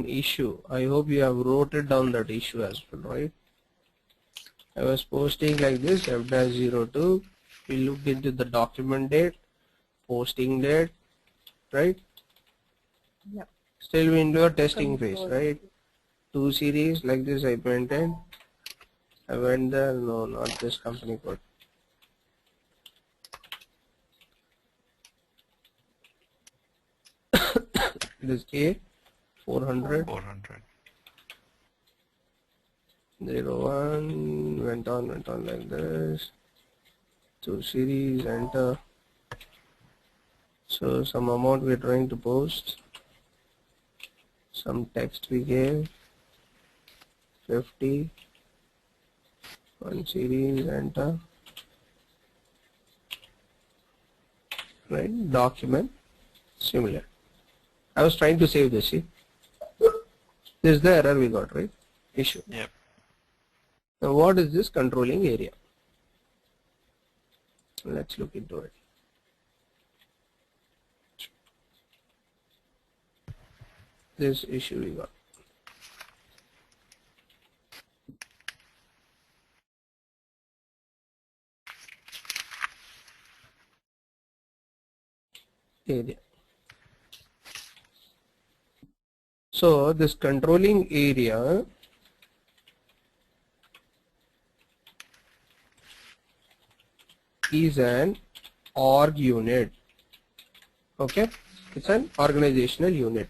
issue. I hope you have wrote it down, that issue as well, right? I was posting like this, f-02. We looked into the document date, posting date, right? Yep. Still we into a testing phase, right? 2 series like this I maintained. I went there, no, not this company code. This A 400 01 went on like this. 2 series, enter. So some amount we're trying to post, some text we gave, 50, 1 series, enter, right? Document, similar. I was trying to save this, see? This is the error we got, right? Issue. Yep. Now what is this controlling area? Let's look into it. This issue we got. Area. So this controlling area is an org unit. Okay, it's an organizational unit.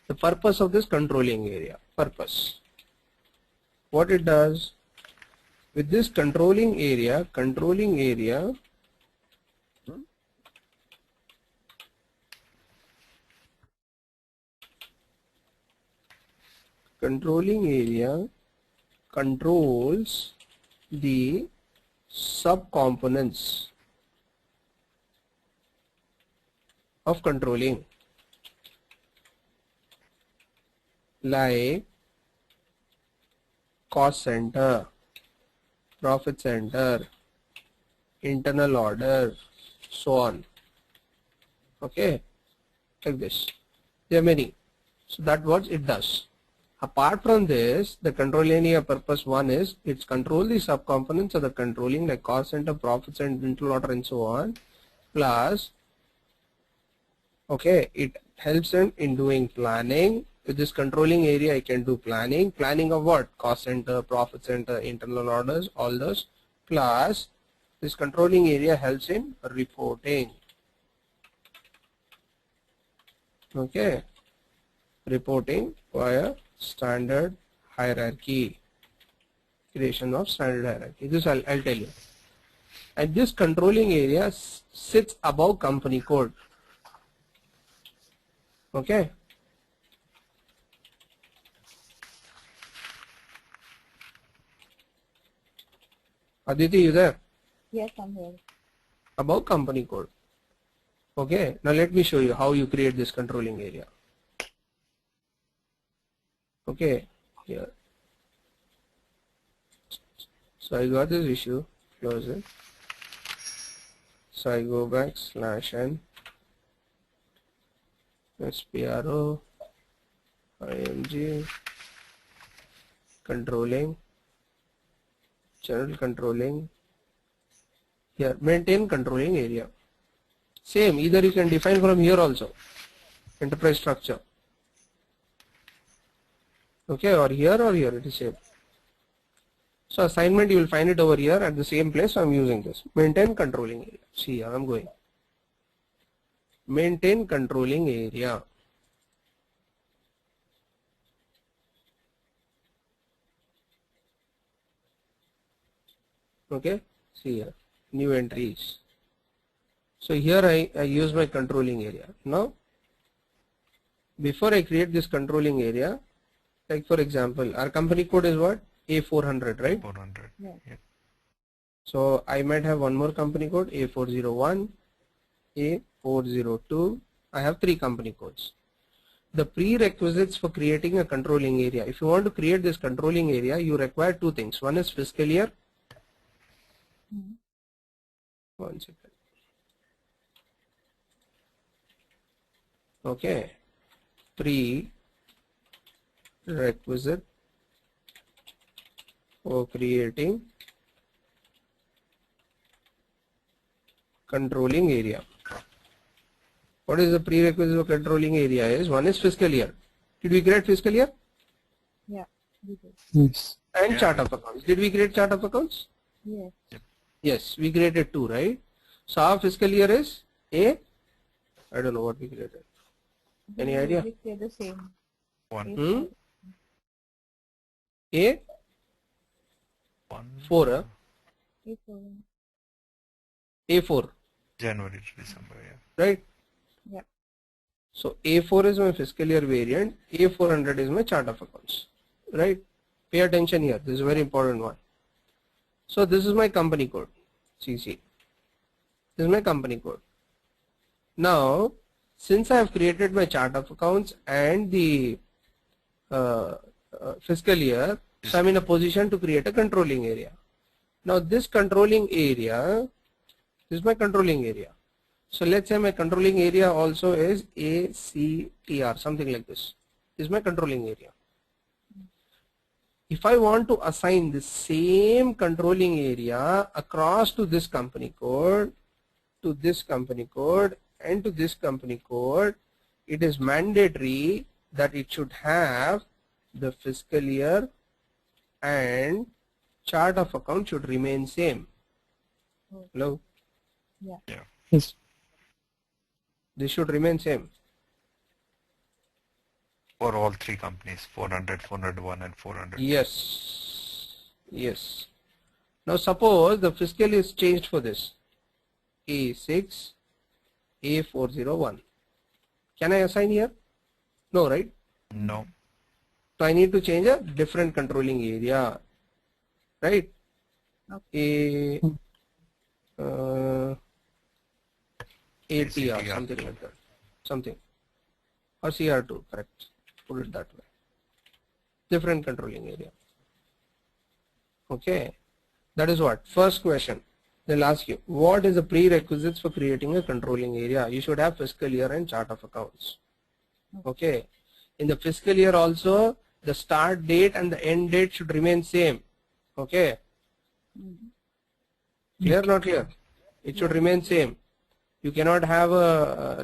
The purpose of this controlling area, what it does with this controlling area, controlling area controls the subcomponents of controlling, like cost center, profit center, internal order, so on. Okay, like this. There are many. So that's what it does. Apart from this, the control area purpose one is it's control the subcomponents of the controlling, like cost center, profit center, internal order, and so on. Plus, okay, it helps in doing planning. With this controlling area, I can do planning. Planning of what? Cost center, profit center, internal orders, all those. Plus, this controlling area helps in reporting. Okay, reporting via standard hierarchy, creation of standard hierarchy. This I'll tell you. And this controlling area sits above company code. Okay. Aditi, you there? Yes, I'm here. Above company code. Okay. Now let me show you how you create this controlling area. Okay. Here. So I got this issue. Close it. So I go back /n SPRO IMG controlling, general controlling. Here, maintain controlling area. Same, either you can define from here also, enterprise structure. Okay, or here, it is same. So assignment, you will find it over here at the same place. I am using this. Maintain controlling area. See here I am going. Maintain controlling area. Okay, see here, new entries. So here I use my controlling area. Now, before I create this controlling area, like for example, our company code is what? A400, right? 400. Yeah. Yeah. So I might have one more company code, A401, A402. I have 3 company codes. The prerequisites for creating a controlling area. If you want to create this controlling area, you require 2 things. One is fiscal year. Mm-hmm. 1 second. Okay. prerequisite for creating controlling area. What is the prerequisite for controlling area is, one is fiscal year. Did we create fiscal year? Yeah. We did. Yes. And Yeah. chart of accounts. Did we create chart of accounts? Yes. Yes, we created two, right? So our fiscal year is A. I don't know what we created. Any idea? We say the same. One. Hmm? A One. 4, huh? A4. A4, January to December. Yeah. right? Yeah. So A4 is my fiscal year variant, A400 is my chart of accounts, right? Pay attention here, this is a very important one. So this is my company code, CC. This is my company code. Now, since I have created my chart of accounts and the fiscal year, so I'm in a position to create a controlling area. Now this controlling area, this is my controlling area. So let's say my controlling area also is ACTR, something like this. This is my controlling area. If I want to assign the same controlling area across to this company code, to this company code, and to this company code, it is mandatory that it should have the fiscal year and chart of account should remain same. Hello? Yes. This should remain same. For all three companies, 400, 401 and 400. Yes. Yes. Now suppose the fiscal is changed for this. A6, A401. Can I assign here? No, right? No. So I need to change a different controlling area. Right? A ATR, ACTR. something like that. Something. Or CR2, correct. Put it that way. Different controlling area. Okay. That is what? First question. They'll ask you, what is the prerequisites for creating a controlling area? You should have fiscal year and chart of accounts. Okay. In the fiscal year also, the start date and the end date should remain same. Okay. Clear, not clear? It should remain same. You cannot have a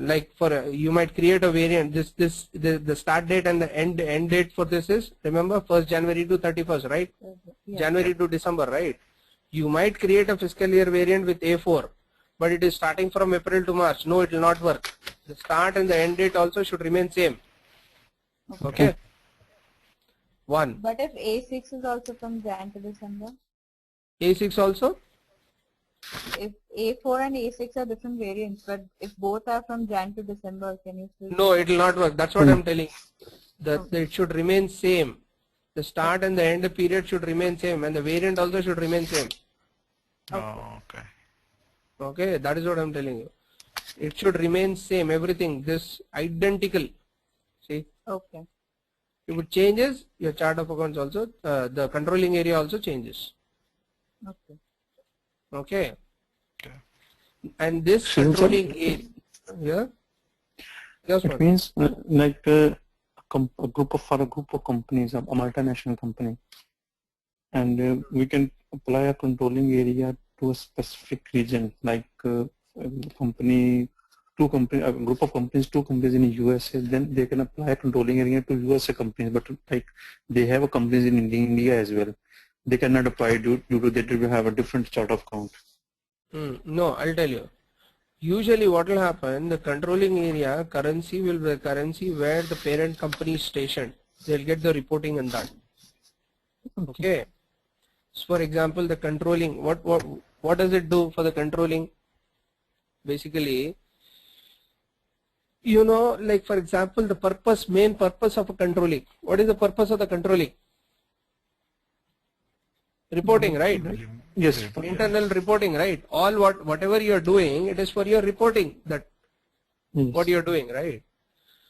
you might create a variant. The start date and the end date for this is, remember, 1st January to 31st, right? Yeah. January to December, right? You might create a fiscal year variant with A4, but it is starting from April to March. No, it will not work. The start and the end date also should remain same. Okay. One. But if A6 is also from Jan to December, A6 also? if A4 and A6 are different variants, but if both are from Jan to December, can you still? No, it will not work. That's what I'm telling you. That it should remain same. The start and the end period should remain same, and the variant also should remain same. Oh, okay. Okay, that is what I'm telling you. It should remain same, everything, this identical. See, Okay. if it changes, your chart of accounts also, the controlling area also changes. Okay. Okay. Okay. And this Shouldn't it- controlling area, yeah? Yes, It ma'am. means like a group of companies, a multinational company, and we can apply a controlling area to a specific region, like a group of companies, two companies in the USA. Then they can apply a controlling area to USA companies, but like they have a companies in India as well. They cannot apply due to they do have a different chart of account. No, I'll tell you. Usually what will happen, the controlling area currency will be the currency where the parent company is stationed. They'll get the reporting on that. Okay. So for example, the controlling, what does it do for the controlling? Basically, you know, like for example, the main purpose of a controlling. What is the purpose of the controlling? Reporting, right? Yes. Internal reporting, right? Whatever you are doing, it is for your reporting that Yes. what you are doing, right?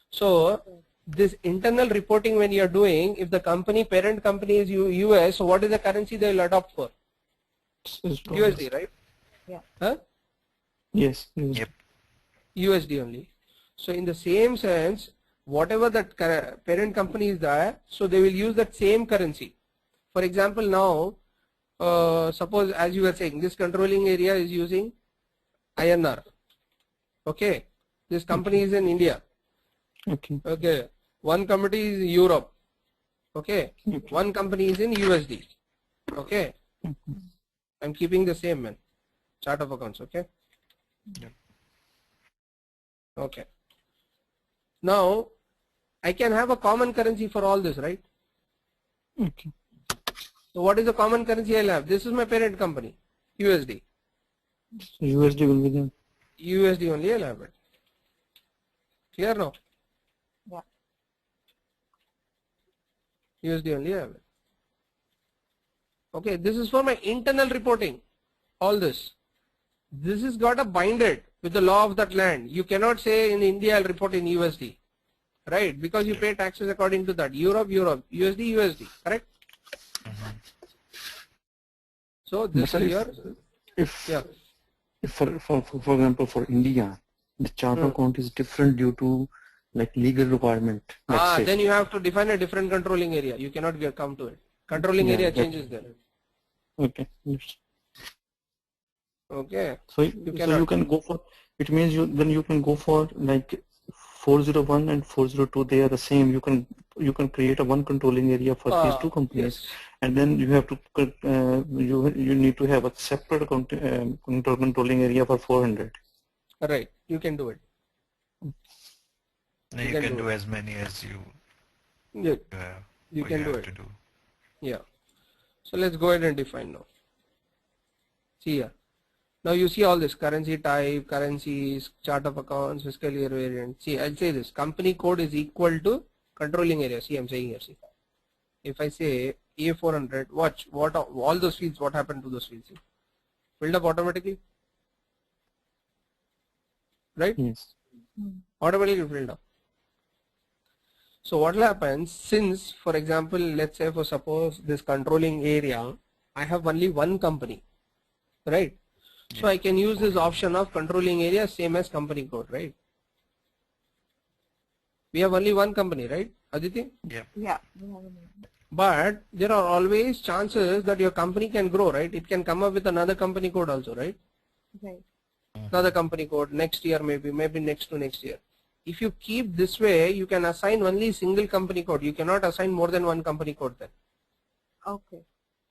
So this internal reporting when you are doing, if the parent company is US, so what is the currency they will adopt for? USD, right? Yeah. Huh? Yes. Yep. USD only. So in the same sense, whatever that parent company is there, so they will use that same currency. For example, now suppose as you were saying, this controlling area is using INR. Okay, this company is in India. Okay. Okay, one company is in Europe. Okay, Okay. one company is in USD. Okay, Mhm. I'm keeping the same, man. Chart of accounts. Okay. Yep. Okay. Now I can have a common currency for all this, right? Okay. So what is the common currency I'll have? This is my parent company, USD. So USD will be there. USD only I'll have it. Clear now? Yeah. USD only I have it. Okay, this is for my internal reporting. All this. This is got a binded with the law of that land. You cannot say in India I'll report in USD. Right? Because you pay taxes according to that. Europe, USD, USD. Correct? So this But is your if yeah. if for example for India, the chart Hmm. account is different due to like legal requirement. Let's say. Then you have to define a different controlling area. You cannot come to it. Controlling Yeah, area that- changes there. Okay. Yes. Okay. So You you cannot. can go for. It means you can go for like 401 and 402. They are the same. You can create a one controlling area for these two companies, Yes. and then you have to you need to have a separate controlling area for 400. Right. You can do it. You can can do do as many as you Yeah. have. You or can you do have it. to do. Yeah. So let's go ahead and define now. See here. Now you see all this currency type, currencies, chart of accounts, fiscal year variant. See, I'll say this company code is equal to controlling area. See, I'm saying here. See, if I say A400, watch what all those fields. What happened to those fields? See? Filled up automatically, right? Yes. Automatically filled up. So what will happen since, for example, let's say for suppose this controlling area, I have only one company, right? So I can use this option of controlling area same as company code, right? We have only one company, right, Aditi? Yep. Yeah. We have a name. But there are always chances that your company can grow, right? It can come up with another company code also, right? Right. Another company code next year, maybe next to next year. If you keep this way, you can assign only single company code. You cannot assign more than one company code then. Okay.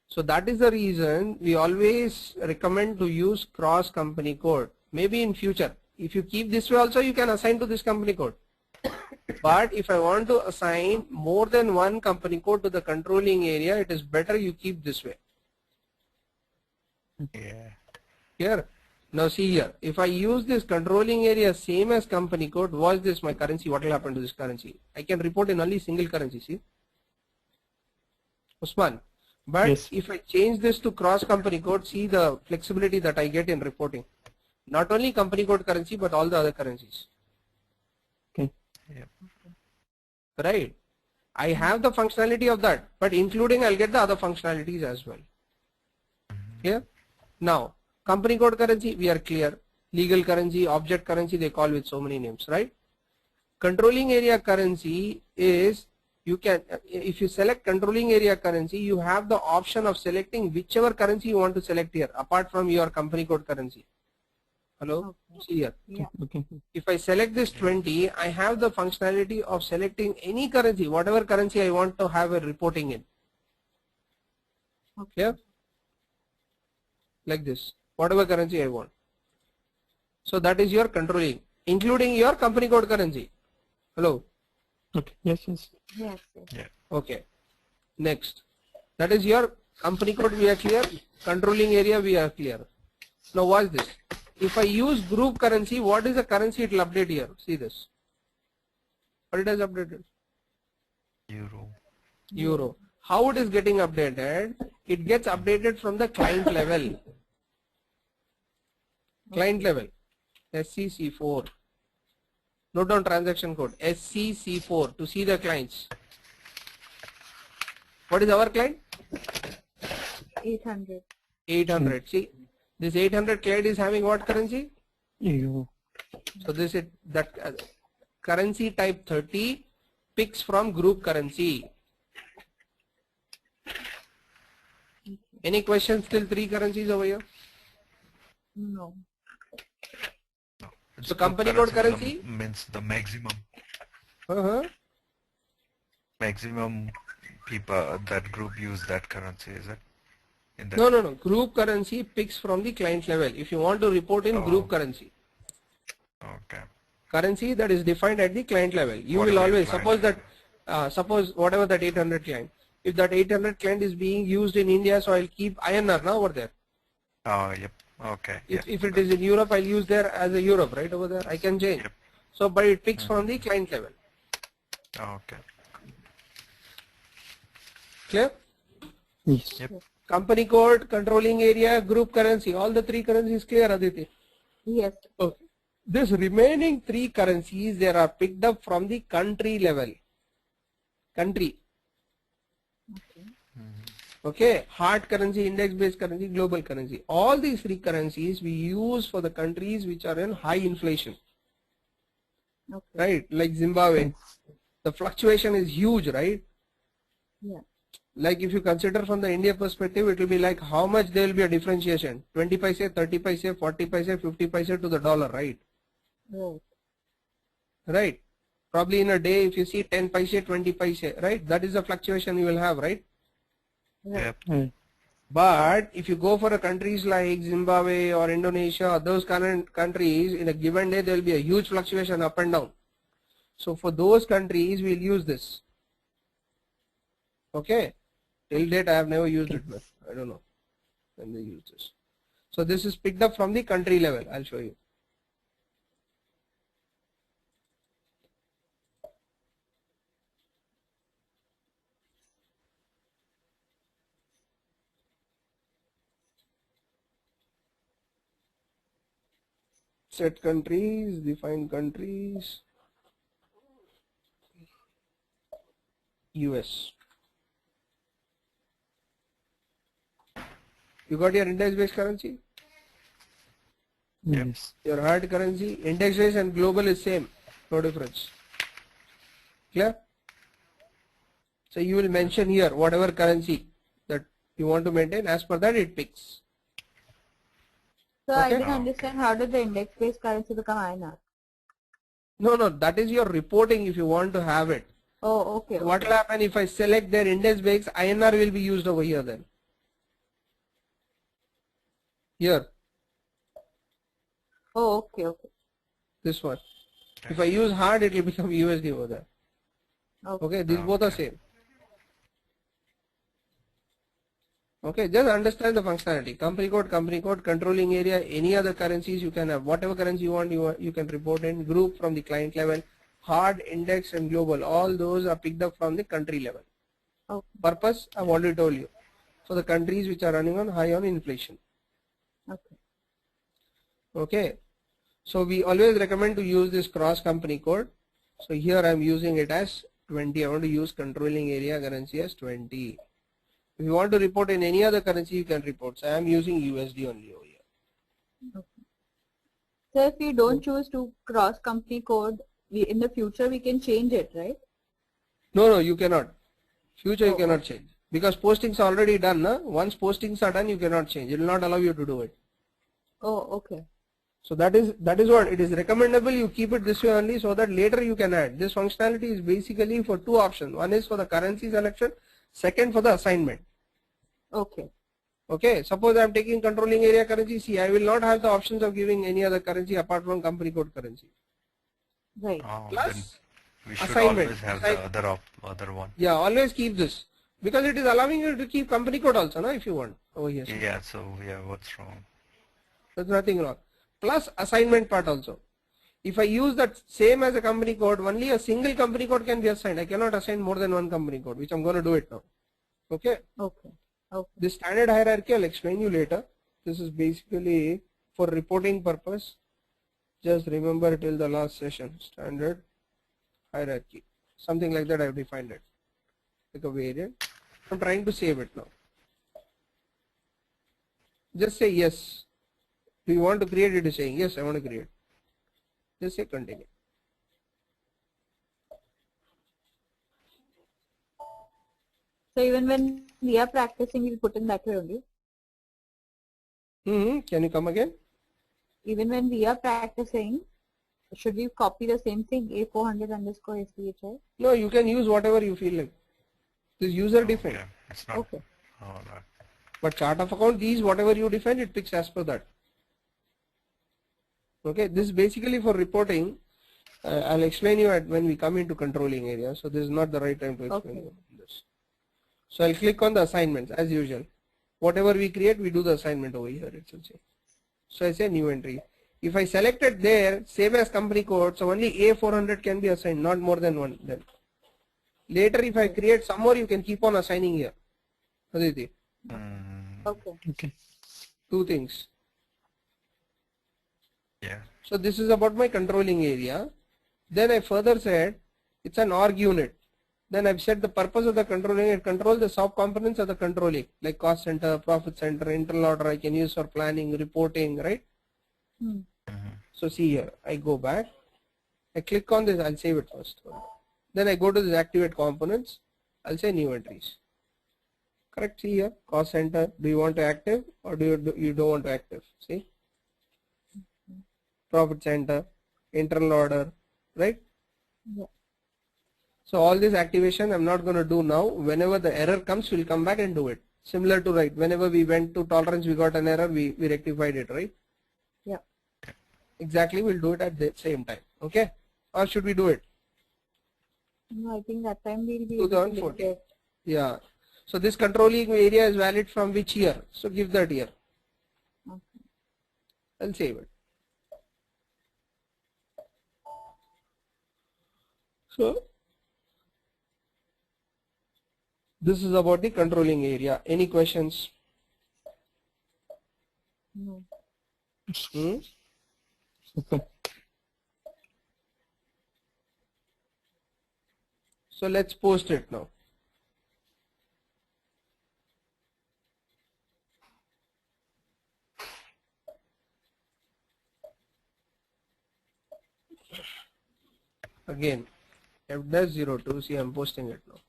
So that is the reason we always recommend to use cross company code. Maybe in future, if you keep this way also, you can assign to this company code. But if I want to assign more than one company code to the controlling area, it is better you keep this way. Yeah. Here. Now see here, if I use this controlling area same as company code, watch this my currency, what will happen to this currency? I can report in only single currency, see? Usman. But Yes. if I change this to cross company code, see the flexibility that I get in reporting. Not only company code currency, but all the other currencies. Okay. Yep. Right? I have the functionality of that, but including I'll get the other functionalities as well. Here. Now, company code currency, we are clear. Legal currency, object currency, they call with so many names, right? Controlling area currency is, you can, if you select controlling area currency, you have the option of selecting whichever currency you want to select here, apart from your company code currency. Hello? Okay. See here. Yeah. Okay. If I select this 20, I have the functionality of selecting any currency, whatever currency I want to have a reporting in. Okay. Clear? Like this, whatever currency I want. So that is your controlling, including your company code currency. Hello? Okay. Yes. Yes. Yes. Yes. Okay. Next. That is your company code, we are clear. Controlling area, we are clear. Now watch this. If I use group currency, what is the currency it will update here? See this. What it has updated? Euro. Euro. How it is getting updated? It gets updated from the client level. Client level. SCC4. Note down transaction code. SCC4 to see the clients. What is our client? 800. 800. See, this 800 client is having what currency? Euro. So this is that currency type 30 picks from group currency. Any questions till 3 currencies over here? No. It's So group company code currency currency? means the maximum Uh-huh. maximum people that group use that currency, is it? In that No. Group currency picks from the client level. If you want to report in group currency, okay. currency that is defined at the client level, you will Whatever your always client suppose that suppose whatever that 800 client. If that 800 client is being used in India, so I'll keep INR now over there. Oh, yep. Okay. If it is in Europe, I'll use there as a Europe, right over there. I can change. Yep. So, but it picks from the client level. Okay. Clear? Yes. Yep. Company code, controlling area, group currency, all the 3 currencies clear, Aditi? Yes. Okay. This remaining 3 currencies, they are picked up from the country level. Country. Okay. Okay, hard currency, index based currency, global currency. All these 3 currencies we use for the countries which are in high inflation, Okay. right? Like Zimbabwe. The fluctuation is huge, right? Yeah. Like if you consider from the India perspective, it will be like how much there will be a differentiation. 20 paise, 30 paise, 40 paise, 50 paise to the dollar, right? Right. Right. Probably in a day, if you see 10 paise, 20 paise, right? That is the fluctuation you will have, right? Right. Yep. Right. But if you go for a countries like Zimbabwe or Indonesia or those current countries, in a given day there will be a huge fluctuation up and down. So for those countries we'll use this. Okay. Till date I have never used it, but I don't know when they use this. So this is picked up from the country level. I'll show you. Set countries, define countries, US. You got your index based currency? Yep. Yes. Your hard currency, index based and global is same, no difference. Clear? So you will mention here whatever currency that you want to maintain, as per that it picks. So I Okay. didn't understand how did the index-based currency become INR? No, that is your reporting if you want to have it. Oh, okay. What will happen if I select their index based, INR will be used over here then. Here, Oh, okay. this one. If I use hard, it will become USD over there. Okay, these both are same. Okay, just understand the functionality. Company code, controlling area, any other currencies you can have. Whatever currency you want, you can report in. Group from the client level. Hard, index and global. All those are picked up from the country level. Okay. Purpose, I've already told you. For the countries which are running on high on inflation. Okay. Okay. So we always recommend to use this cross company code. So here I'm using it as 20. I want to use controlling area currency as 20. If you want to report in any other currency, you can report. So I am using USD only over here. Okay. So if we don't choose to cross company code, in the future we can change it, right? No, you cannot. Future you Oh, cannot change. Because postings are already done. Na? Once postings are done, you cannot change. It will not allow you to do it. Oh, okay. So that is what it is recommendable. You keep it this way only so that later you can add. This functionality is basically for 2 options. One is for the currency selection. Second for the assignment. Okay. Okay. Suppose I am taking controlling area currency. See, I will not have the options of giving any other currency apart from company code currency. Right. Oh, Plus then we should assignment. always have the other one. Yeah, always keep this. Because it is allowing you to keep company code also, no, if you want over here. Yeah, so yeah, what's wrong? There's nothing wrong. Plus assignment part also. If I use that same as a company code, only a single company code can be assigned. I cannot assign more than one company code, which I'm going to do it now. Okay. Okay. Okay. This standard hierarchy I'll explain you later. This is basically for reporting purpose. Just remember till the last session. Standard hierarchy. Something like that I've defined it. Like a variant. I'm trying to save it now. Just say yes. Do you want to create it? Is saying yes, I want to create. Just say continue. So even when we are practicing, we'll put in that way only. Can you come again? Even when we are practicing, should we copy the same thing, A400 underscore SDHI? No, you can use whatever you feel like. This is user defined. Okay. It's not. Okay. Oh, no. But chart of account, these whatever you define, it picks as per that. Okay, this is basically for reporting. I'll explain you when we come into controlling area. So this is not the right time to explain Okay. you this. So I'll click on the assignments as usual. Whatever we create, we do the assignment over here. It will say. So I say new entry. If I selected there, same as company code, so only A400 can be assigned, not more than one. Then later, if I create some more, you can keep on assigning here. Aditi, Okay. Okay. two things. Yeah. So this is about my controlling area. Then I further said it's an org unit. Then I've said the purpose of the controlling it control the sub components of the controlling like cost center, profit center, internal order I can use for planning, reporting, right? Hmm. So see here, I go back, I click on this, I'll save it first. Then I go to this activate components, I'll say new entries. Correct, see here, cost center, do you want to active or you don't want to active? See? Profit center, internal order, right? Yeah. So all this activation I'm not going to do now. Whenever the error comes, we'll come back and do it. Similar to right, whenever we went to tolerance, we got an error, we rectified it, right? Yeah. Exactly, we'll do it at the same time. Okay? Or should we do it? No, I think that time we'll be able to link 2014. it. Yeah. So this controlling area is valid from which year? So give that year. Okay. I'll save it. So this is about the controlling area. Any questions? No. Hmm? Okay. So let's post it now. Again, F-02, see I'm posting it now.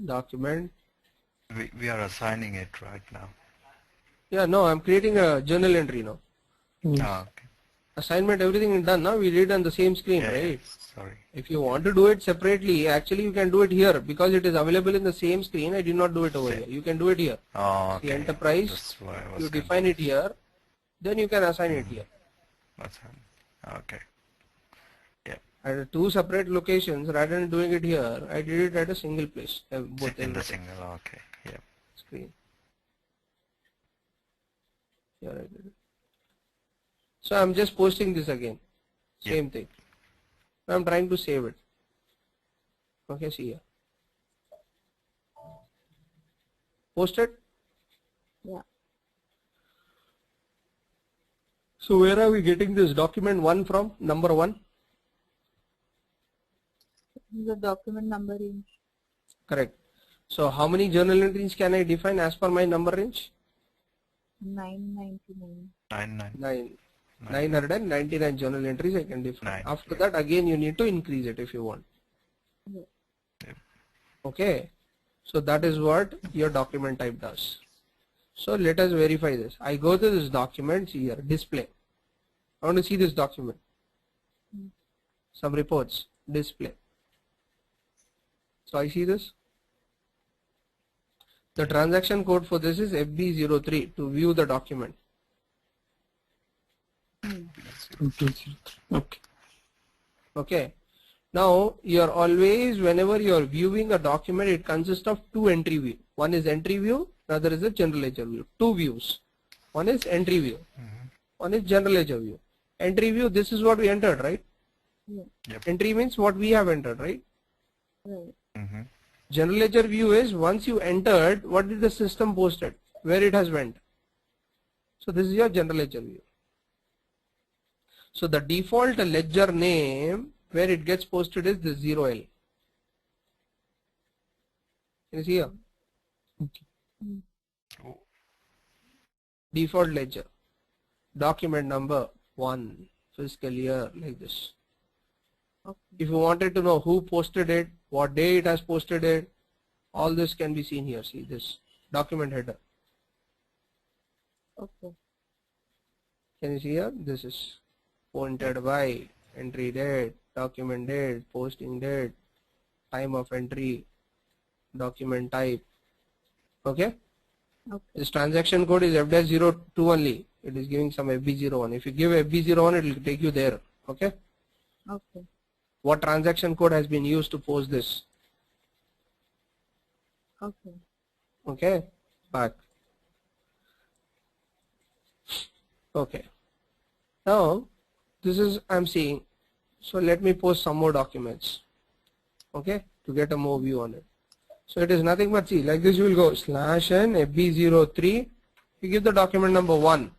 Document. We are assigning it right now. Yeah, no, I'm creating a journal entry now. Ah, okay. Assignment, everything is done now. We did on the same screen, Yeah, right? sorry. If you want to do it separately, actually you can do it here because it is available in the same screen. I did not do it over here. You can do it here. Oh, okay. The enterprise, That's why I was you define it here, then you can assign it here. Okay. Yeah. At two separate locations, rather than doing it here, I did it at a single place. Both In the everything. single. Okay. Yeah. Screen. Here I did it. So I'm just posting this again. Same thing. I'm trying to save it. Okay, see here. Posted. Yeah. So where are we getting this document 1 from? Number 1? The document number range. Correct. So how many journal entries can I define as per my number range? 999. 9. 999 journal entries I can define. Nine, After that again you need to increase it if you want. Yeah. Okay. So that is what your document type does. So let us verify this. I go to this document here, display. I want to see this document. Some reports, display. So I see this. The transaction code for this is FB03 to view the document. Okay. Okay. Now you're always, whenever you're viewing a document, it consists of two entry view. One is entry view, another is a general ledger view. Two views. One is entry view. One is general ledger view. Entry view, this is what we entered, right? Yeah. Yep. Entry means what we have entered, right? Right. General ledger view is once you entered, what did the system posted, where it has went. So this is your general ledger view. So the default ledger name where it gets posted is the 0L. Can you see here? Oh, Default ledger. Document number 1, fiscal year, like this. Okay. If you wanted to know who posted it, what day it has posted it, all this can be seen here. See this document header. Okay. Can you see here? This is pointed by entry date, document date, posting date, time of entry, document type. Okay. Okay. This transaction code is F-02 only. It is giving some FB01. If you give FB01, it will take you there. Okay. Okay. What transaction code has been used to post this? Okay. Okay. Back. Okay. Now this is I'm seeing. So let me post some more documents. Okay. To get a more view on it. So it is nothing but see like this you will go /n FB03. You give the document number 1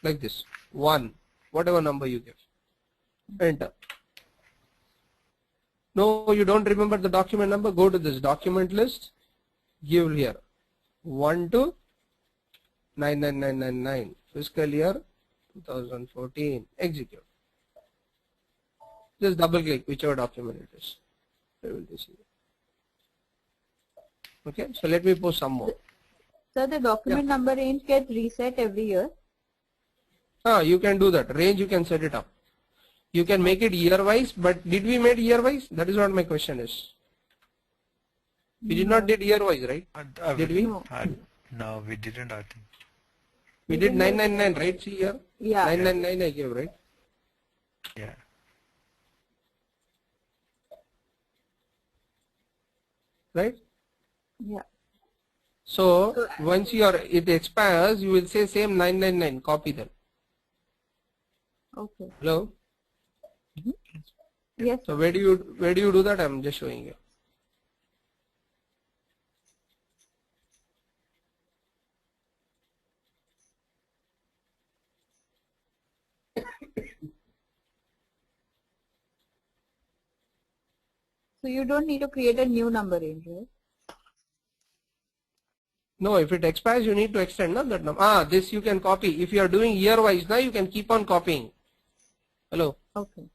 like this 1 whatever number you give. Enter. No, you don't remember the document number, go to this document list, give here 1 to 99999 fiscal year 2014, execute. Just double click whichever document it is. I will see. Okay, so let me post some more. So the document number range gets reset every year. You can do that. Range you can set it up. You can make it year wise, but did we make year wise? That is what my question is. We did not did year wise, right? Did we? No. No, we didn't, I think. We did 999, right? See here? Yeah. 999 I gave, right? Yeah. Right? Yeah. So once it expires, you will say same 999, copy them. Okay. Hello? Yes. So where do you do that? I'm just showing you. So you don't need to create a new number range, right? No, if it expires, you need to extend not that number. This you can copy. If you are doing year wise now, you can keep on copying. Hello? Okay.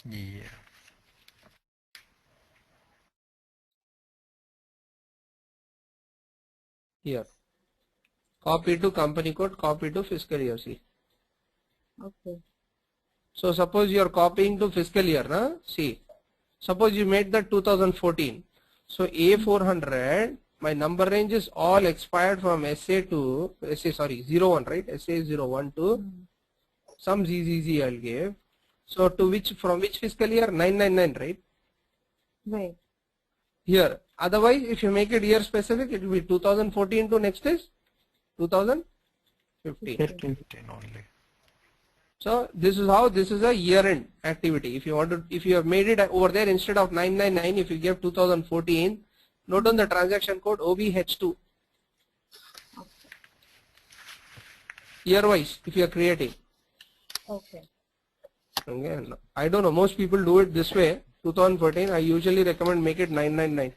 Yeah. Here. Copy to company code, copy to fiscal year. See. Okay. So suppose you are copying to fiscal year, na? See. Suppose you made that 2014. So A400, my number range is all expired from SA 01, right? SA01 to some ZZZ I'll give. So to from which fiscal year? 999, right? Right. Here. Otherwise, if you make it year specific, it will be 2014 to next is 2015. 15. 10 only. So this is how this is a year-end activity. If you want to, if you have made it over there instead of 999, if you give 2014, note on the transaction code OBH2. Year-wise, if you are creating. Okay. Okay. I don't know. Most people do it this way. 2014. I usually recommend make it 999.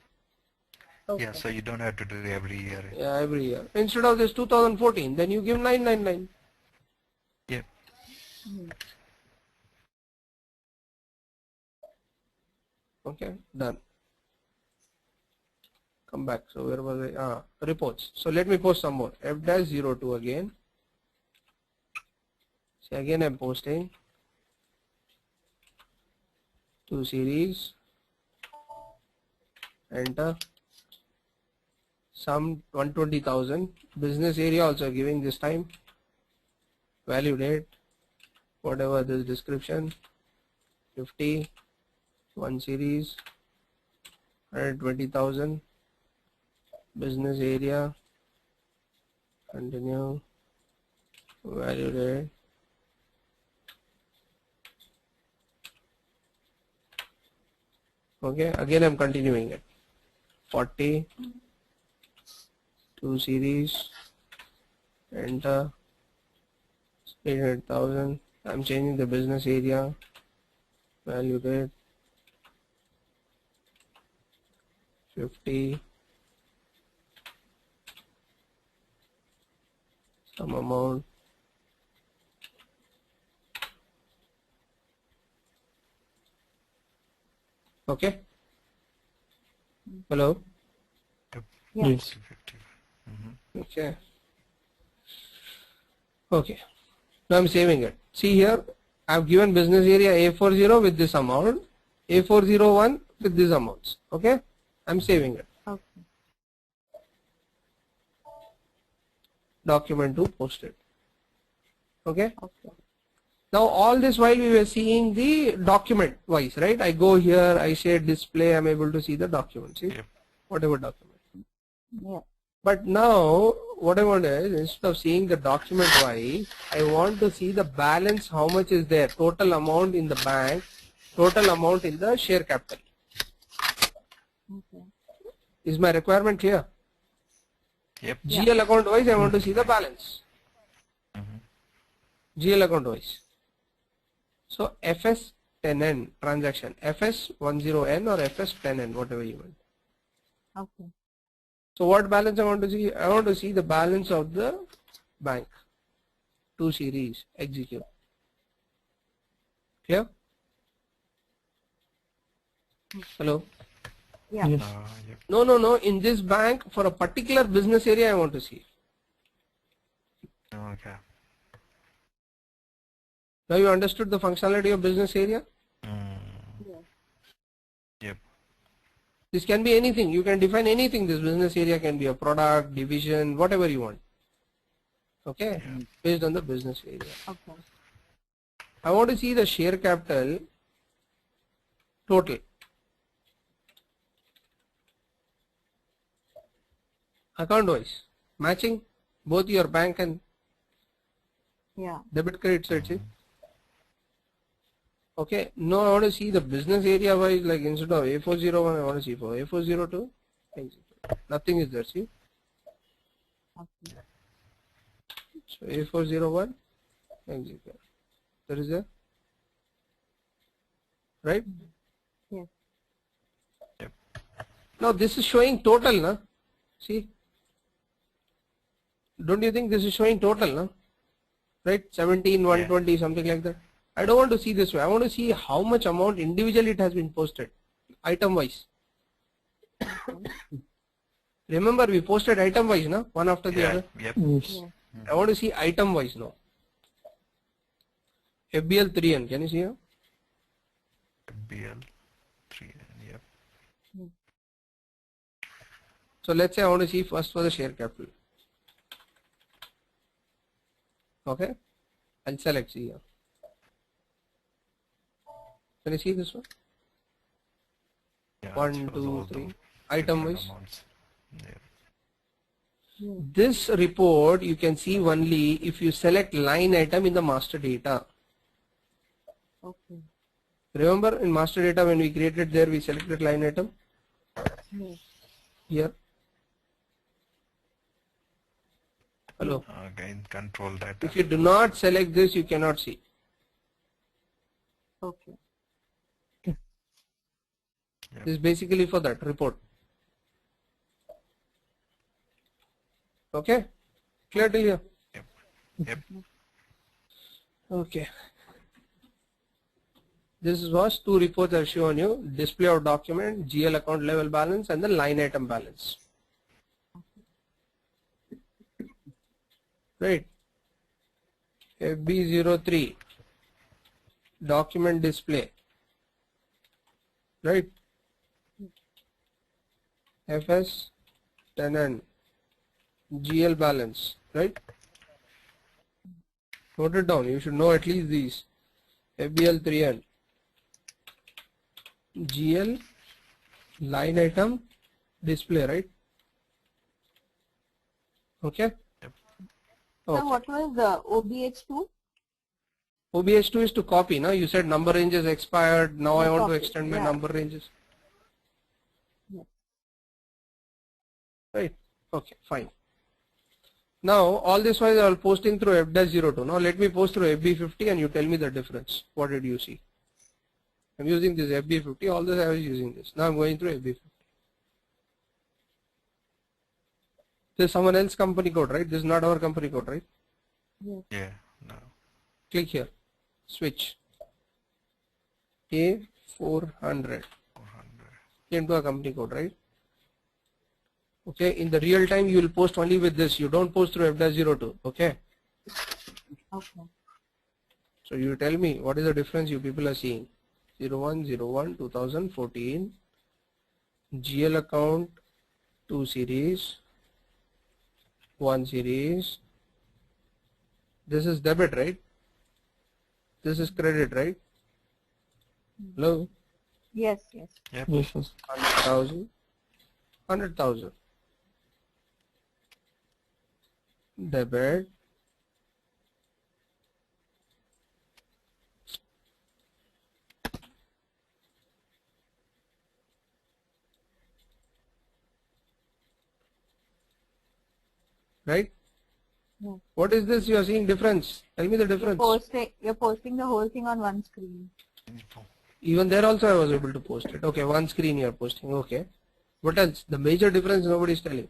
Okay. Yeah, so you don't have to do every year. Yeah, every year. Instead of this 2014, then you give 999. Yep. Okay, done. Come back. So where was I? Reports. So let me post some more. F-02 again. See, again I'm posting. 2 series. Enter. Sum 120,000. Business area also giving this time. Value date. Whatever this description. 50. 1 series. 120,000. Business area. Continue. Value date. Okay, again I'm continuing it. 40. 2 series. Enter. 800,000. I'm changing the business area, value date 50, some amount. Okay. Hello. Yep. Yeah. Yes. Effective. Mm-hmm. Okay. Okay. Now I'm saving it. See here, I've given business area A40 with this amount, A401 with these amounts. Okay. I'm saving it. Okay. Document to posted. Okay. Okay. Now all this while we were seeing the document wise, right? I go here, I say display, I'm able to see the document. See, Yep. whatever document. Yeah. But now what I want is, instead of seeing the document wise, I want to see the balance, how much is there, total amount in the bank, total amount in the share capital. Okay. Is my requirement clear? Yep. Yeah. GL account wise, I want to see the balance. Mm-hmm. GL account wise. So FS10N transaction, FS10N or FS10N, whatever you want. Okay. So what balance I want to see? I want to see the balance of the bank. 2 series, execute. Clear? Hello? Yeah. Yes. Yep. No. In this bank, for a particular business area, I want to see. Okay. Now you understood the functionality of business area? Mm. Yeah. Yep. This can be anything. You can define anything. This business area can be a product, division, whatever you want. Okay? Yeah. Based on the business area. Okay. I want to see the share capital total. Account wise. Matching both your bank and Yeah. debit credit side. See? Okay. No, I want to see the business area wise, like instead of A401, I want to see for A402. Nothing is there. See? Okay. So A401, execute. There is a right? Yes. Yep. Now this is showing total, na? See? Don't you think this is showing total, na? Right? 17, 120, something like that. I don't want to see this way. I want to see how much amount individually it has been posted, item wise. Remember, we posted item wise, na? One after the Yeah. other. Yep. Yes. Yeah. I want to see item wise now. FBL 3N, can you see here? BL 3. Yep. So let's say I want to see first for the share capital. Okay, I'll select see here. Can you see this one? Yeah, it 1, shows 2, all the 3. Item different wise. amounts. Yep. This report you can see only if you select line item in the master data. Okay. Remember in master data when we created there we selected line item Yes. here. Hello. Again, control that. If you do not select this you cannot see. Okay. This is basically for that report. Okay, clear till here? Yep. Yep. Okay. This was 2 reports I've shown you: display of document, GL account level balance, and the line item balance. Right. FB03 document display. Right. FS 10N GL balance. Right. Note it down. You should know at least these. FBL 3N GL line item display, right? Okay. So Okay. what was the OBH2? OBH2 is to copy, no? You said number ranges expired. Now I want to Copy, extend my yeah. number ranges. Yes. Right. Okay, fine. Now all this while I was posting through F-02. Now let me post through FB50 and you tell me the difference. What did you see? I'm using this FB50. All this I was using this. Now I'm going through FB50. This is someone else's company code, right? This is not our company code, right? Yes. Yeah, no. Click here. Switch. A400. 400. Came to a company code, right? Okay. In the real time, you will post only with this. You don't post through F-02. Okay. Okay. So you tell me what is the difference you people are seeing. 0101 2014 GL account 2 series 1 series. This is debit, right? This is credit, right? Hello? Yes, yes. Yep. Yes, yes. 100,000. 100,000. Debit. Right? Yeah. What is this you are seeing difference? Tell me the difference. You're posting the whole thing on one screen. Even there also I was able to post it. Okay, one screen you are posting. Okay. What else? The major difference nobody is telling.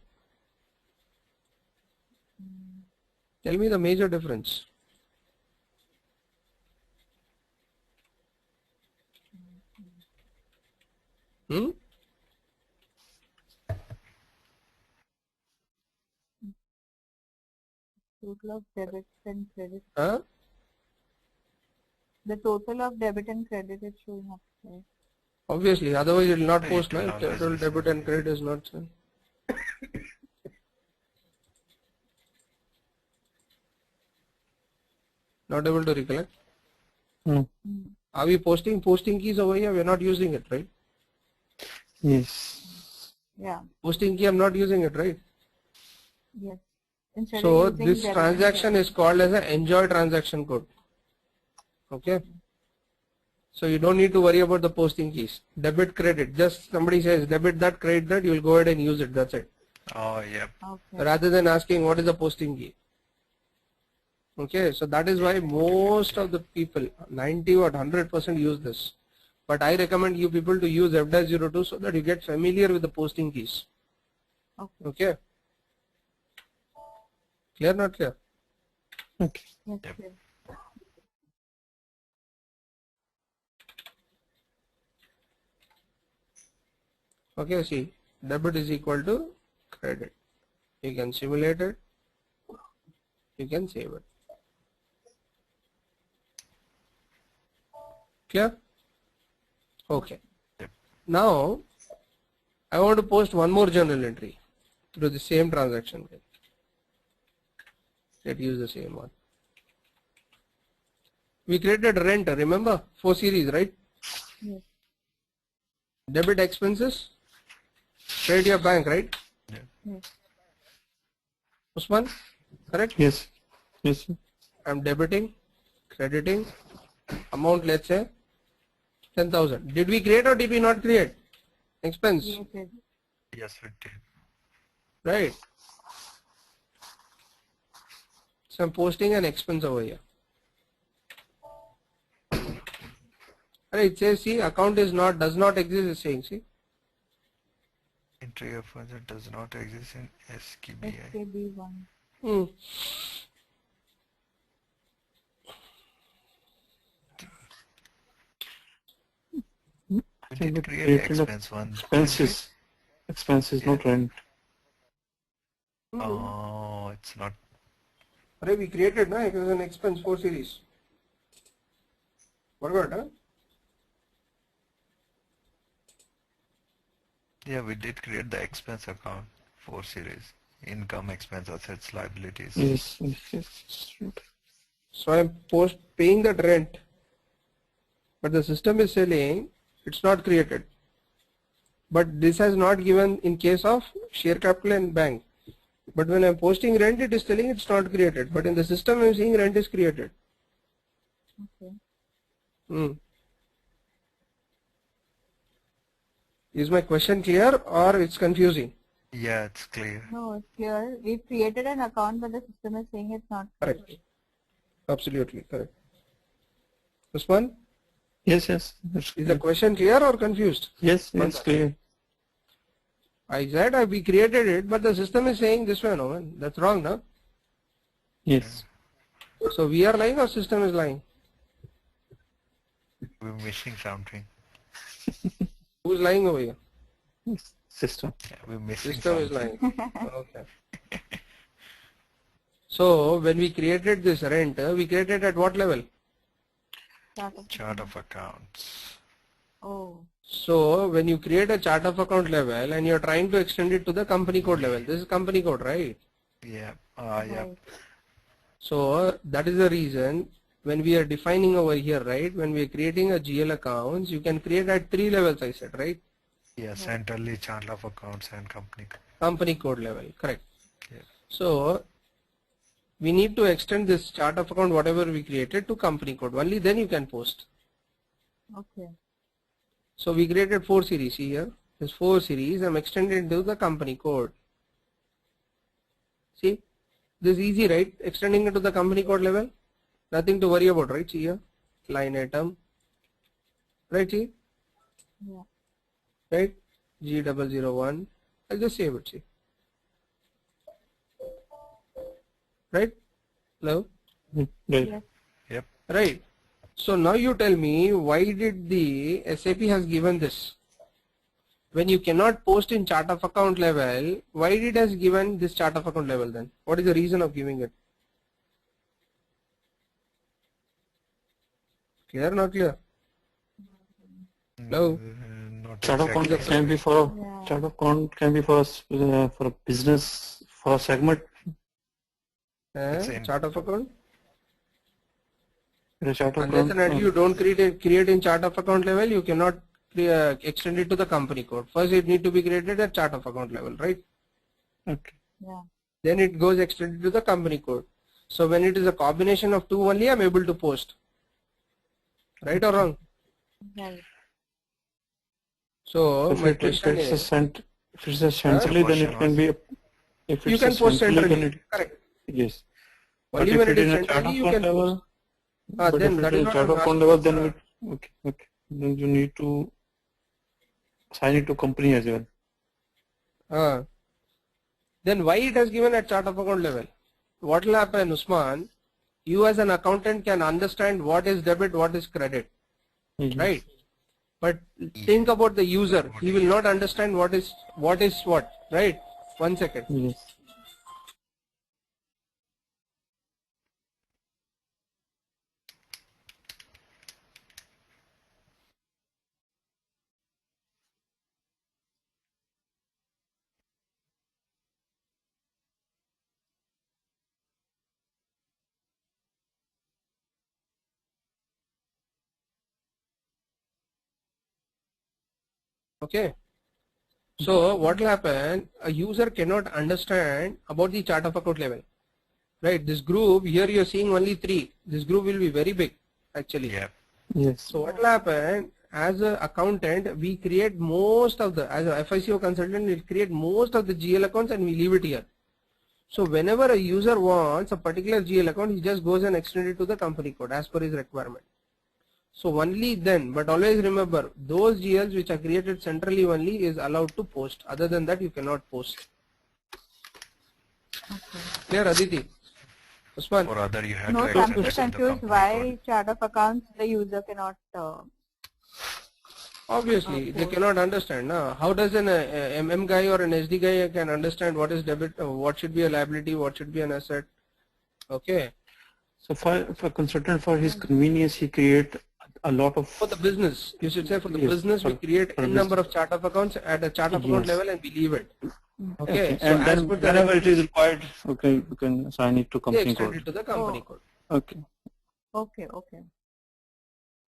Tell me the major difference. Hmm? Total of debit and credit. Huh? The total of debit and credit is showing up there. Obviously, otherwise it will not It post. will No? always Total be debit so, and yeah. credit is not same. Not able to recollect. No. Are we posting keys over here? We are not using it, right? Yes. Yeah. Posting key, I'm not using it, right? Yes. Instead So of using this debit and transaction credit. is called as an enjoy transaction code. Okay. So you don't need to worry about the posting keys. Debit, credit. Just somebody says debit that, credit that, you will go ahead and use it. That's it. Oh, yep. Okay. Rather than asking what is the posting key. Okay. So that is why most of the people, 90 or 100% use this. But I recommend you people to use F-02 so that you get familiar with the posting keys. Okay. Okay. Clear, not clear? Okay. Yes. Yep. Yes. Okay, see, debit is equal to credit. You can simulate it. You can save it. Clear? Okay. Yep. Now, I want to post one more journal entry through the same transaction. Let's use the same one. We created rent, remember? 4 series, right? Yes. Debit expenses, credit your bank, right? Yes. Usman, correct? Yes. Yes. Sir. I'm debiting, crediting, amount let's say 10,000. Did we create or did we not create? Expense, Yes. Yes. Yes, we did. right? So I'm posting an expense over here. Right, it says see account is not, does not exist, it's saying see. Entry of funds that does not exist in SKBI. SKB1. Hmm. We did we create the created a expense one. Expenses. Expenses, not rent. Oh, it's not. Right, we created na, it was an expense 4 series. What about huh? Yeah, we did create the expense account 4 series. Income, expense, assets, liabilities. Yes. Yes. Yes. Right. So I'm paying that rent, but the system is saying it's not created. But this has not given in case of share capital and bank. But when I'm posting rent, it is telling it's not created. But in the system, I'm seeing rent is created. Okay. Is my question clear or it's confusing? Yeah, it's clear. No, it's clear. We've created an account, but the system is saying it's not. Correct. Absolutely correct. Usman, Yes, yes. That's is the clear. question clear or confused? Yes, it's clear. I said we created it, but the system is saying this way, no man. That's wrong, no? Yes. So we are lying or system is lying? We're missing something. Who's lying over here? System. Yeah, we're missing System is something. lying. Okay. So when we created this rent, we created at what level? Chart of accounts. Oh, So when you create a chart of account level and you're trying to extend it to the company code level, this is company code, right? Yeah. Yeah. right. So that is the reason when we are defining over here, right? When we are creating a GL accounts, you can create at 3 levels, I said, right? Yeah. Centrally chart of accounts and company. Company code level, correct. Yeah. So we need to extend this chart of account, whatever we created, to company code. Only then you can post. Okay. So we created 4 series here. This 4 series I'm extending to the company code. See, this is easy, right? Extending it to the company code level. Nothing to worry about, right? See here, line item, right? See, Yeah. right? G001. I'll just save it. See, right? Hello, Right. Yes. Yep. right? So now you tell me, why did the SAP has given this? When you cannot post in chart of account level, why it has given this chart of account level then? What is the reason of giving it? Clear, not clear? Hello? Not Chart of exactly. account can be for a Yeah. chart of account can be for a business, for a segment. It's in- Chart of account? A chart of Unless and account. until you don't create in chart of account level, you cannot extend it to the company code. First it need to be created at chart of account level, right? Okay. Yeah. Then it goes extended to the company code. So when it is a combination of two only, I'm able to post. Right or wrong? Right. So If my it, if question it's a is, if it's a centrally, then it can be. If you it's can a post centrally, then centrally. it, Correct. yes. Only But when if it it is is in a chart centrally, of you account can post. level, but Then if that it is is what chart I'm of account asking. level, then okay. Then you need to assign it to company as well. Then why it has given at chart of account level? What will happen, Usman? You as an accountant can understand what is debit, what is credit, Yes. right? But think about the user. He will not understand what is what, right? 1 second. Yes. Okay. So what will happen? A user cannot understand about the chart of account level, right? This group here you are seeing only 3. This group will be very big actually. Yeah. Yes. So what will happen? As an accountant, we create most of the, as a FICO consultant, we create most of the GL accounts and we leave it here. So whenever a user wants a particular GL account, he just goes and extends it to the company code as per his requirement. So only then, but always remember, those GLs which are created centrally only is allowed to post. Other than that, you cannot post. Okay. Clear, Aditi? Usman? Or other you have No, to so I'm extend just it to the confused company why code. chart of accounts the user cannot. Obviously, they Post. cannot understand. No? How does an MM guy or an SD guy can understand what is debit, what should be a liability, what should be an asset? Okay. So for consultant, for his convenience, he create a lot of. For the business, you should say for the Yes, business, we create for n number of chart of accounts at a chart of account Yes. level and we leave it. Okay. So And as then per the whenever it is required, okay, you can assign it to they company extend code. it to the company Oh. code. Okay. Okay. Okay.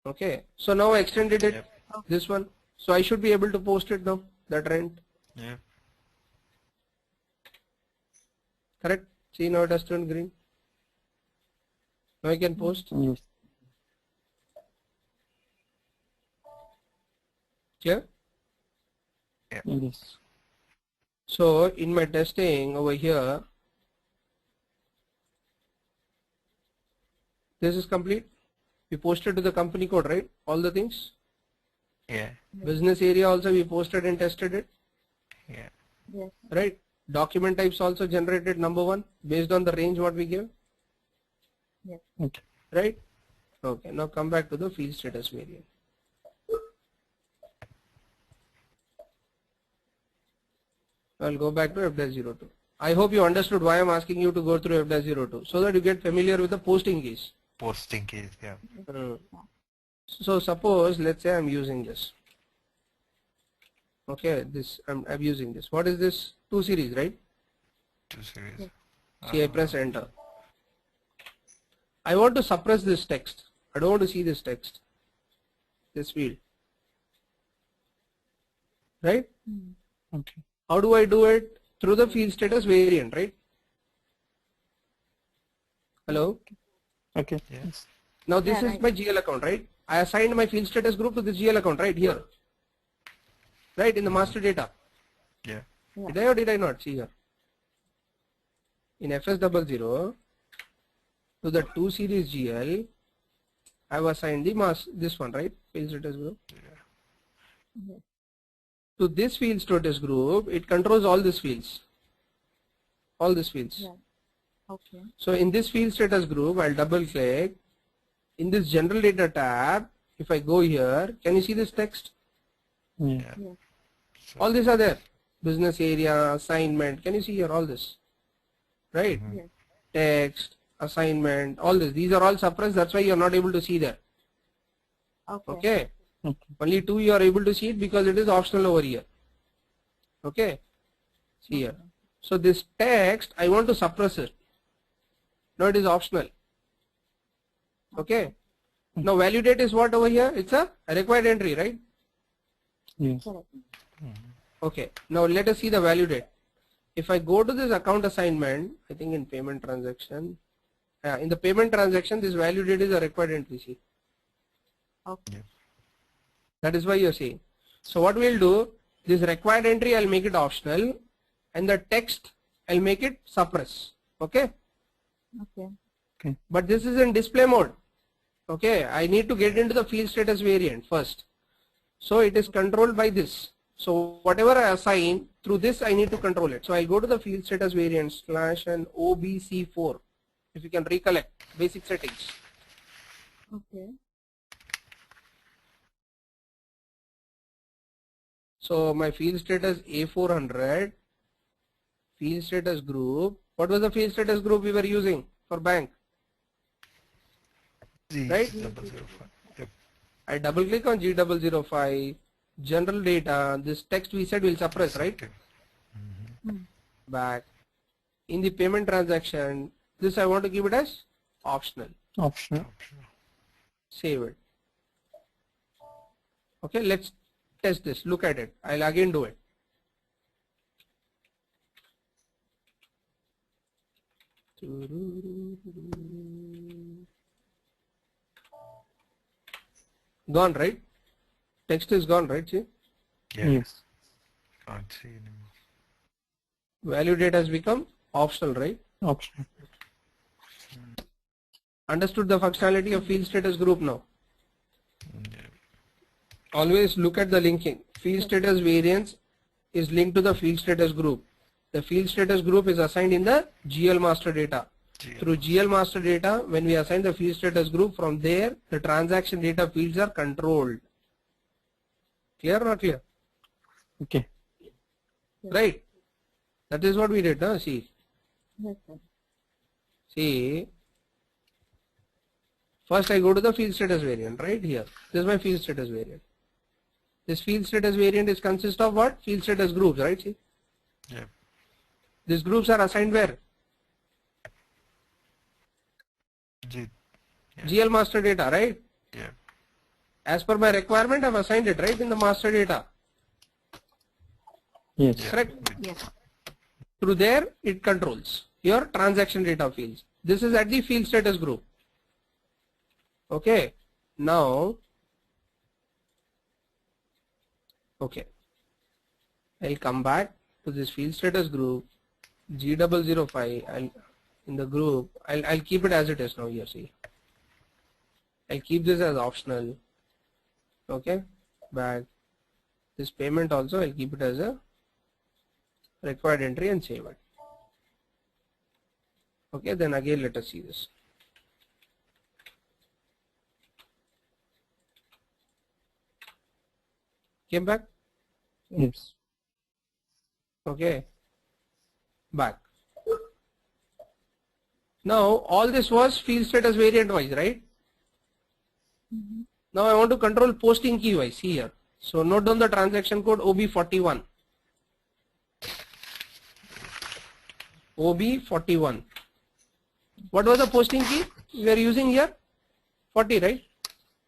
Okay. So now I extended it, Yep. this one. So I should be able to post it now, that rent. Yeah. Correct? See, now it has turned green. Now I can post. Yes. Clear? Yes. So in my testing over here, this is complete. We posted to the company code, right? All the things. Yeah. Business area also we posted and tested it, Yeah. Yes. right? Document types also generated number one based on the range what we give, Yes. Okay. right? Okay, now come back to the field status variant. I'll go back to F-02. I hope you understood why I'm asking you to go through F-02 so that you get familiar with the posting keys. Posting keys. Yeah. So suppose, let's say I'm using this. Okay, this I'm using this. What is this? 2 series, right? 2 series. See, I press enter. I want to suppress this text. I don't want to see this text, this field, right? Okay. How do I do it? Through the field status variant, right? Hello? Okay. Yes. Now this Yeah, is right. my GL account, right? I assigned my field status group to this GL account right here. Right, in the master data. Yeah. Yeah. Did I or did I not? See here. In FS00 to the 2 series GL, I have assigned the this one, right? Field status group. Yes. To this field status group, it controls all these fields. All these fields. Yeah. Okay. So in this field status group, I'll double click. In this general data tab, if I go here, can you see this text? Yeah. Yeah. Yes. All these are there. Business area, assignment. Can you see here all this? Right? Yes. Text, assignment, all this. These are all suppressed. That's why you're not able to see there. Okay. Okay? Okay. Only 2 you are able to see it because it is optional over here. Okay? See here. So this text, I want to suppress it. No, it is optional. Okay? Now value date is what over here? It's a required entry, right? Yes. Correct. Okay. Now let us see the value date. If I go to this account assignment, I think in payment transaction, in the payment transaction, this value date is a required entry. See, Okay. that is why you're saying. So what we'll do, this required entry, I'll make it optional, and the text, I'll make it suppress. Okay. Okay. But this is in display mode. Okay. I need to get into the field status variant first. So it is controlled by this. So whatever I assign through this, I need to control it. So I go to the field status variant / and OBC4. If you can recollect basic settings. Okay. So my field status A400, field status group. What was the field status group we were using for bank? Right? G005. Yep. I double click on G005, general data, this text we said will suppress, right? Back. In the payment transaction, this I want to keep it as optional. Optional. Save it. Okay, let's test this. Look at it. I'll again do it. Gone, right? Text is gone, right? See? Yeah. Yes. Can't see anymore. Value date has become optional, right? Optional. Understood the functionality of field status group now. Yeah. Always look at the linking. Field status variance is linked to the field status group. The field status group is assigned in the GL master data. GL. Through GL master data, when we assign the field status group, from there the transaction data fields are controlled. Clear or not clear? Okay. Right? That is what we did, huh? See. Yes, sir. See. First I go to the field status variant, right here. This is my field status variant. This field status variant is consist of what? Field status groups, right? See. Yep. These groups are assigned where? G. Yeah. GL master data, right? Yeah. As per my requirement, I've assigned it, right, in the master data. Yes. Yeah. Correct? Yes. Through there, it controls your transaction data fields. This is at the field status group. Okay. Now, okay. I'll come back to this field status group G005. In the group, I'll keep it as it is now here. See, I'll keep this as optional. Okay, back. This payment also I'll keep it as a required entry and save it. Okay, then again let us see this. Came back? Yes. Okay, back. Now all this was field status variant wise, right? Now I want to control posting key wise. See here. So note down the transaction code OB41. OB41. What was the posting key we are using here? 40, right?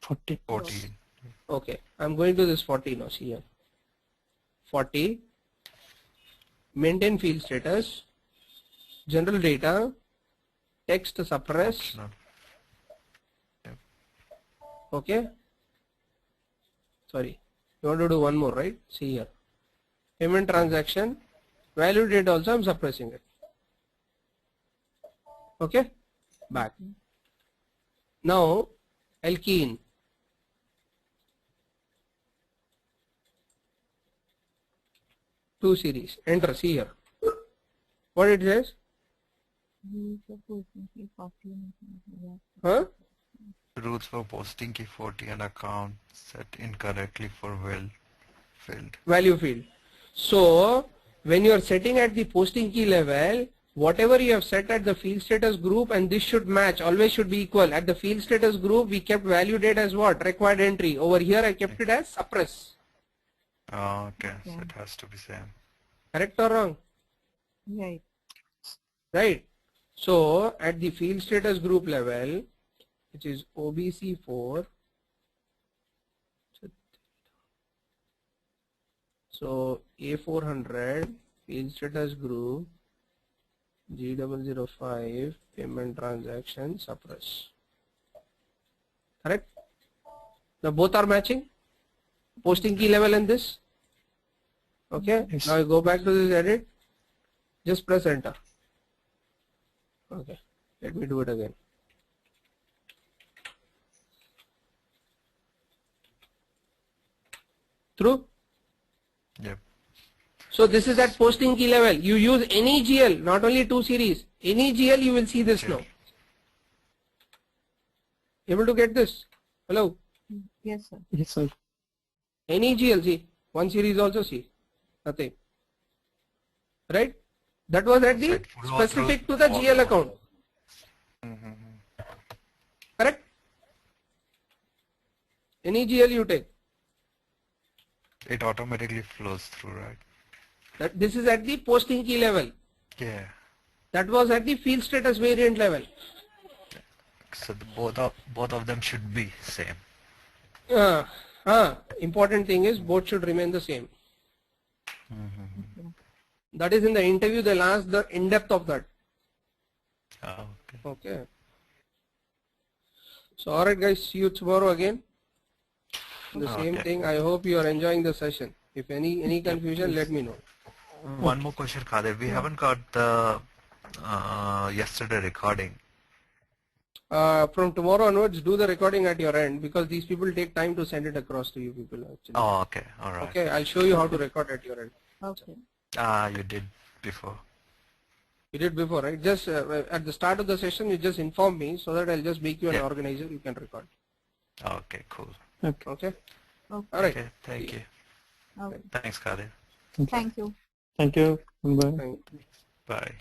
40. 14. Okay, I'm going to this 40 now. See here. 40. Maintain field status. General data. Text suppress. No. Okay. Sorry. You want to do one more, right? See here. Payment transaction. Value date also I'm suppressing it. Okay. Back. Now I'll key in. Two series. Enter. See here. What it says? Huh? Rules for posting key 40 and account set incorrectly for well filled. Value field. So when you are setting at the posting key level, whatever you have set at the field status group, and this should match, always should be equal. At the field status group, we kept value date as what? Required entry. Over here, I kept it as suppress. Oh, okay, so it has to be same. Correct or wrong? Right. Right. So at the field status group level, which is OBC4, so A400 field status group G005 payment transaction suppress. Correct? Now both are matching, posting key level and this. Okay. Yes. Now you go back to this edit, just press enter. Okay, let me do it again. True? Yep. So this is at posting key level. You use any GL, not only two series. Any GL you will see this Sure. now. Able to get this? Hello? Yes, sir. Yes, sir. Any GL, see. One series also see. Nothing. Right? That was at the Right, full specific to authors, the all GL the- account. Correct? Any GL you take. It automatically flows through, right? This is at the posting key level. Yeah. That was at the field status variant level. So the both of them should be same. Important thing is both should remain the same. That is in the interview they'll ask the in-depth of that. Oh, okay. Okay. So alright guys, see you tomorrow again. The same Okay. thing. I hope you are enjoying the session. If any confusion, let me know. One more question, Khadir. We haven't got the yesterday recording. From tomorrow onwards, do the recording at your end because these people take time to send it across to you people actually. Oh, okay. All right. Okay, I'll show you how to record at your end. Okay. You did before. You did before, right? Just at the start of the session, you just inform me so that I'll just make you an Yeah. organizer. You can record. Okay, cool. Okay. Okay. Okay. All right. Okay, thank you. Okay. Thanks, Khadir. Thank you. Thank you. Bye. Thank- Bye.